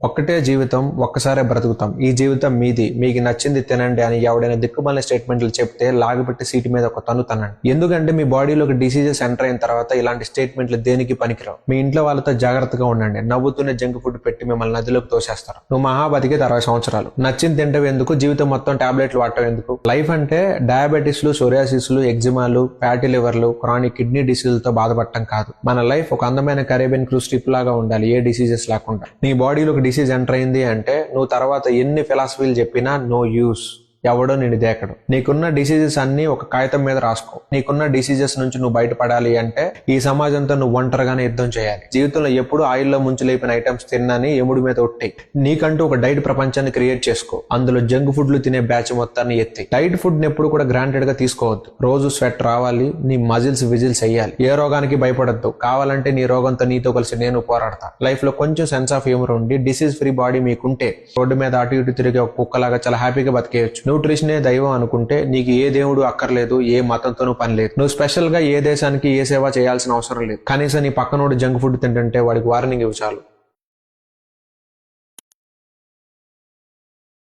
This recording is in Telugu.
ఒక్కటే జీవితం, ఒక్కసారే బ్రతుకుతాం. ఈ జీవితం మీది, మీకు నచ్చింది తినండి అని ఎవడైనా దిక్కుమాలిన స్టేట్మెంట్లు చెప్తే లాగిపెట్టి సీటు మీద ఒక తన్ను తనండి. ఎందుకంటే మీ బాడీలోకి డిసీజెస్ ఎంటర్ అయిన తర్వాత ఇలాంటి స్టేట్మెంట్లు దేనికి పనికిరావు. మీ ఇంట్లో వాళ్ళతో జాగ్రత్తగా ఉండండి. నవ్వుతూనే జంక్ ఫుడ్ పెట్టి మిమ్మల్ని నదిలోకి తోసేస్తారు. నువ్వు మహాబతికి 60 సంవత్సరాలు. నచ్చింది తింటవి ఎందుకు, జీవితం మొత్తం టాబ్లెట్లు వాడటం ఎందుకు? లైఫ్ అంటే డయాబెటీస్లు, సోరియాసిస్లు, ఎగ్జిమాలు, ఫ్యాటీ లివర్లు, క్రానిక్ కిడ్నీ డిసీజులతో బాధపడటం కాదు. మన లైఫ్ ఒక అందమైన కరేబియన్ క్రూజ్ ట్రిప్ లాగా ఉండాలి, ఏ డిసీజెస్ లేకుండా. నీ బాడీలోకి డిసీజ్ ఎంటర్ అయింది అంటే నువ్వు తర్వాత ఎన్ని ఫిలాసఫీలు చెప్పినా నో యూస్. ఎవడో నిన్ను దేకడు. నీకున్న డిసీజెస్ అన్ని ఒక కాగితం మీద రాసుకో. నీకున్న డిసీజెస్ నుంచి నువ్వు బయటపడాలి అంటే ఈ సమాజంతో నువ్వు ఒంటరిగానే యుద్ధం చేయాలి. జీవితంలో ఎప్పుడు ఆయిల్లో ముంచులేపిన ఐటమ్స్ తిన్నాని ఎముడి మీద ఒట్టేయి. నీకంటూ ఒక డైట్ ప్రపంచాన్ని క్రియేట్ చేసుకో. అందులో జంక్ ఫుడ్లు తినే బ్యాచ్ మొత్తాన్ని ఎత్తి. డైట్ ఫుడ్ ని ఎప్పుడు కూడా గ్రాంటెడ్ గా తీసుకోవద్దు. రోజు స్వెట్ రావాలి, నీ మజిల్స్ విజిల్స్ అయ్యాలి. ఏ రోగానికి భయపడద్దు. కావాలంటే నీ రోగంతో నీతో కలిసి నేను పోరాడతా. లైఫ్ లో కొంచెం సెన్స్ ఆఫ్ హ్యూమర్ ఉండి డిసీజ్ ఫ్రీ బాడీ మీకుంటే రోడ్డు మీద అటు ఇటు తిరిగే ఒక కుక్కలాగా చాలా హ్యాపీగా బతికేయచ్చు. న్యూట్రిషనే దైవం అనుకుంటే నీకు ఏ దేవుడు అక్కర్లేదు, ఏ మతంతోనూ పని లేదు. నువ్వు స్పెషల్ గా ఏ దేశానికి ఏ సేవ చేయాల్సిన అవసరం లేదు. కనీసం నీ పక్కనోడు జంక్ ఫుడ్ తింటుంటే వాడికి వార్నింగ్ ఇవ్వు చాలు.